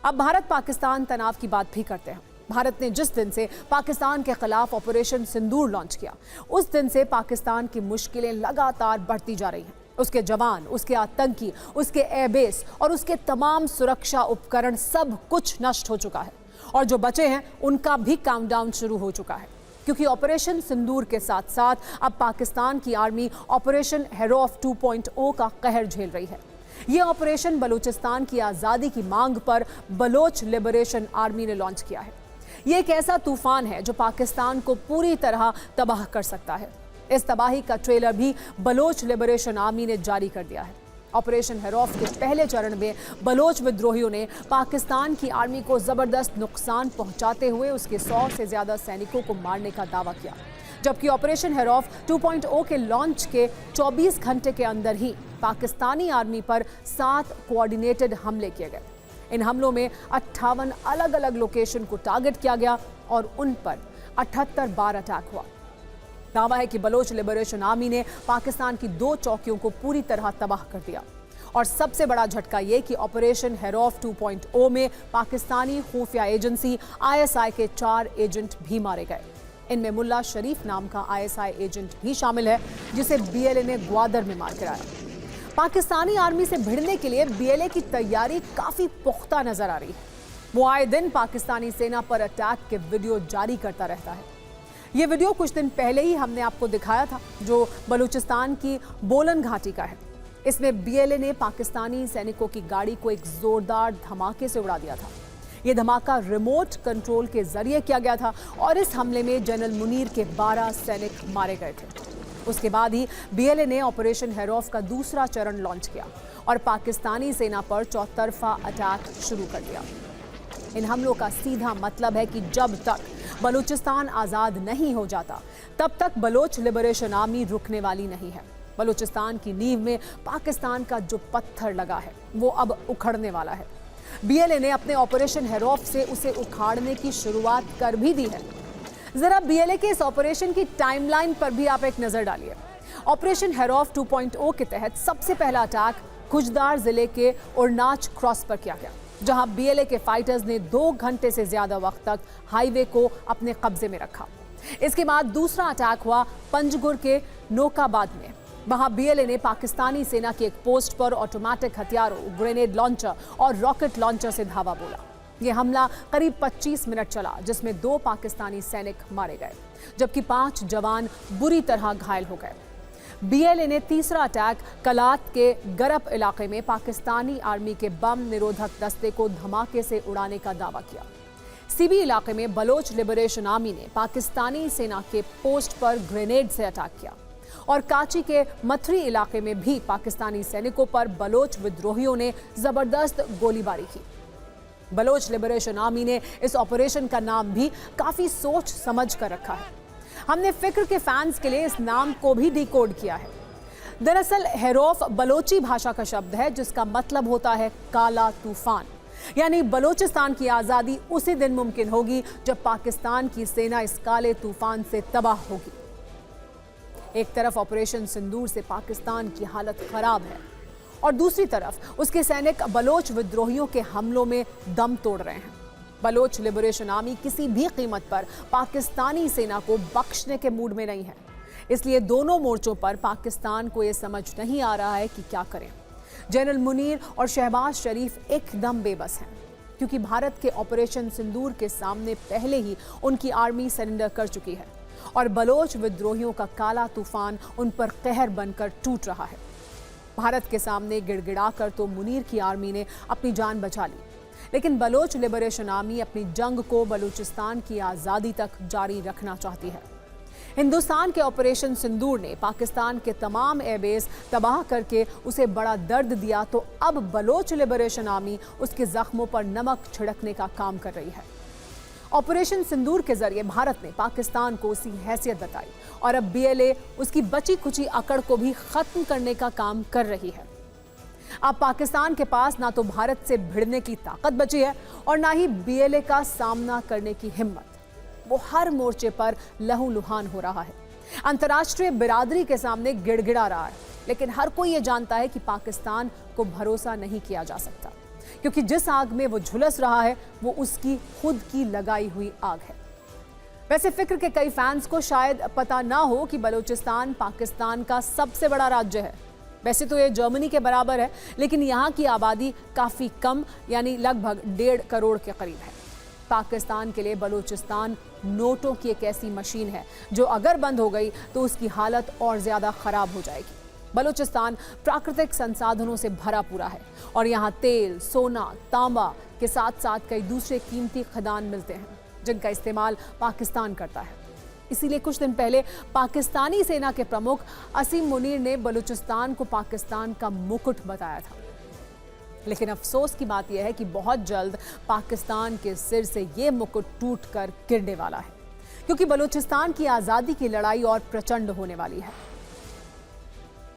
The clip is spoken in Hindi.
अब भारत पाकिस्तान तनाव की बात भी करते हैं। भारत ने जिस दिन से पाकिस्तान के खिलाफ ऑपरेशन सिंदूर लॉन्च किया, उस दिन से पाकिस्तान की मुश्किलें लगातार बढ़ती जा रही हैं। उसके जवान, उसके आतंकी, उसके एयरबेस और उसके तमाम सुरक्षा उपकरण सब कुछ नष्ट हो चुका है और जो बचे हैं उनका भी काउंटडाउन शुरू हो चुका है, क्योंकि ऑपरेशन सिंदूर के साथ साथ अब पाकिस्तान की आर्मी ऑपरेशन हेरोफ 2.0 का कहर झेल रही है। ये ऑपरेशन बलूचिस्तान की आज़ादी की मांग पर बलोच लिबरेशन आर्मी ने लॉन्च किया है। ये एक ऐसा तूफान है जो पाकिस्तान को पूरी तरह तबाह कर सकता है। इस तबाही का ट्रेलर भी बलोच लिबरेशन आर्मी ने जारी कर दिया है। ऑपरेशन हेरोफ के पहले चरण में बलोच विद्रोहियों ने पाकिस्तान की आर्मी को जबरदस्त नुकसान पहुंचाते हुए उसके 100 से ज्यादा सैनिकों को मारने का दावा किया, जबकि ऑपरेशन हेरोफ 2.0 के लॉन्च के 24 घंटे के अंदर ही पाकिस्तानी आर्मी पर 7 कोऑर्डिनेटेड हमले किए गए। इन हमलों में 58 अलग अलग लोकेशन को टारगेट किया गया और उन पर 78 बार अटैक हुआ। दावा है कि बलोच लिबरेशन आर्मी ने पाकिस्तान की 2 चौकियों को पूरी तरह तबाह कर दिया। और सबसे बड़ा झटका ये कि ऑपरेशन हेरोफ 2.0 में पाकिस्तानी खुफिया एजेंसी ISI के 4 एजेंट भी मारे गए। इनमें मुल्ला शरीफ नाम का ISI एजेंट भी शामिल है, जिसे BLA ने ग्वादर में मार गिराया। पाकिस्तानी आर्मी से भिड़ने के लिए BLA की तैयारी काफी पुख्ता नजर आ रही है। वो आए दिन पाकिस्तानी सेना पर अटैक के वीडियो जारी करता रहता है। ये वीडियो कुछ दिन पहले ही हमने आपको दिखाया था, जो बलूचिस्तान की बोलन घाटी का है। इसमें BLA ने पाकिस्तानी सैनिकों की गाड़ी को एक जोरदार धमाके से उड़ा दिया था। ये धमाका रिमोट कंट्रोल के जरिए किया गया था और इस हमले में जनरल मुनीर के 12 सैनिक मारे गए थे। उसके बाद ही BLA ने ऑपरेशन हेरोफ का दूसरा चरण लॉन्च किया और पाकिस्तानी सेना पर चौतरफा अटैक शुरू कर दिया। इन हमलों का सीधा मतलब है कि जब तक बलूचिस्तान आज़ाद नहीं हो जाता, तब तक बलोच लिबरेशन आर्मी रुकने वाली नहीं है। बलूचिस्तान की नींव में पाकिस्तान का जो पत्थर लगा है, वो अब उखड़ने वाला है। BLA ने अपने ऑपरेशन हेरोफ से उसे उखाड़ने की शुरुआत कर भी दी है। जरा BLA के इस ऑपरेशन की टाइमलाइन पर भी आप एक नजर डालिए। ऑपरेशन हेरोफ 2.0 के तहत सबसे पहला अटैक खुजदार जिले के उरनाच क्रॉस पर किया गया, जहां BLA के फाइटर्स ने 2 घंटे से ज्यादा वक्त तक हाईवे को अपने कब्जे में रखा। इसके बाद दूसरा अटैक हुआ पंजगुर के नोकाबाद में। वहां BLA ने पाकिस्तानी सेना की एक पोस्ट पर ऑटोमेटिक हथियारों, ग्रेनेड लॉन्चर और रॉकेट लॉन्चर से धावा बोला। यह हमला करीब 25 मिनट चला, जिसमें 2 पाकिस्तानी सैनिक मारे गए, जबकि 5 जवान बुरी तरह घायल हो गए। BLA ने तीसरा अटैक कलात के गरप इलाके में पाकिस्तानी आर्मी के बम निरोधक दस्ते को धमाके से उड़ाने का दावा किया। सीबी इलाके में बलोच लिबरेशन आर्मी ने पाकिस्तानी सेना के पोस्ट पर ग्रेनेड से अटैक किया और काची के मथरी इलाके में भी पाकिस्तानी सैनिकों पर बलोच विद्रोहियों ने जबरदस्त गोलीबारी की। बलोच लिबरेशन आर्मी ने इस ऑपरेशन का नाम भी काफी सोच समझ कर रखा है। हमने फिक्र के फैंस के लिए इस नाम को भी डिकोड किया है। दरअसल हेरोफ बलोची भाषा का शब्द है, जिसका मतलब होता है काला तूफान। यानी बलोचिस्तान की आज़ादी उसी दिन मुमकिन होगी जब पाकिस्तान की सेना इस काले तूफान से तबाह होगी। एक तरफ ऑपरेशन सिंदूर से पाकिस्तान की हालत खराब है और दूसरी तरफ उसके सैनिक बलोच विद्रोहियों के हमलों में दम तोड़ रहे हैं। बलोच लिबरेशन आर्मी किसी भी कीमत पर पाकिस्तानी सेना को बख्शने के मूड में नहीं है। इसलिए दोनों मोर्चों पर पाकिस्तान को यह समझ नहीं आ रहा है कि क्या करें। जनरल मुनीर और शहबाज शरीफ एकदम बेबस हैं, क्योंकि भारत के ऑपरेशन सिंदूर के सामने पहले ही उनकी आर्मी सरेंडर कर चुकी है और बलोच विद्रोहियों का काला तूफान उन पर कहर बनकर टूट रहा है। भारत के सामने गिड़गिड़ाकर तो मुनीर की आर्मी ने अपनी जान बचा ली, लेकिन बलोच लिबरेशन आर्मी अपनी जंग को बलूचिस्तान की आज़ादी तक जारी रखना चाहती है। हिंदुस्तान के ऑपरेशन सिंदूर ने पाकिस्तान के तमाम एयरबेस तबाह करके उसे बड़ा दर्द दिया, तो अब बलोच लिबरेशन आर्मी उसके जख्मों पर नमक छिड़कने का काम कर रही है। ऑपरेशन सिंदूर के जरिए भारत ने पाकिस्तान को उसकी हैसियत बताई और अब BLA उसकी बची खुची अकड़ को भी खत्म करने का काम कर रही है। अब पाकिस्तान के पास ना तो भारत से भिड़ने की ताकत बची है और ना ही BLA का सामना करने की हिम्मत। वो हर मोर्चे पर लहूलुहान हो रहा है, अंतर्राष्ट्रीय बिरादरी के सामने गिड़गिड़ा रहा है, लेकिन हर कोई ये जानता है कि पाकिस्तान को भरोसा नहीं किया जा सकता, क्योंकि जिस आग में वो झुलस रहा है वो उसकी खुद की लगाई हुई आग है। वैसे फिक्र के कई फैंस को शायद पता ना हो कि बलूचिस्तान पाकिस्तान का सबसे बड़ा राज्य है। वैसे तो ये जर्मनी के बराबर है, लेकिन यहाँ की आबादी काफ़ी कम यानी लगभग 1.5 करोड़ के करीब है। पाकिस्तान के लिए बलूचिस्तान नोटों की एक ऐसी मशीन है जो अगर बंद हो गई तो उसकी हालत और ज़्यादा ख़राब हो जाएगी। बलूचिस्तान प्राकृतिक संसाधनों से भरा पूरा है और यहाँ तेल, सोना, तांबा के साथ साथ कई दूसरे कीमती खदान मिलते हैं जिनका इस्तेमाल पाकिस्तान करता है। इसीलिए कुछ दिन पहले पाकिस्तानी सेना के प्रमुख असीम मुनीर ने बलूचिस्तान को पाकिस्तान का मुकुट बताया था। लेकिन अफसोस की बात यह है कि बहुत जल्द पाकिस्तान के सिर से ये मुकुट टूटकर गिरने वाला है, क्योंकि बलूचिस्तान की आज़ादी की लड़ाई और प्रचंड होने वाली है।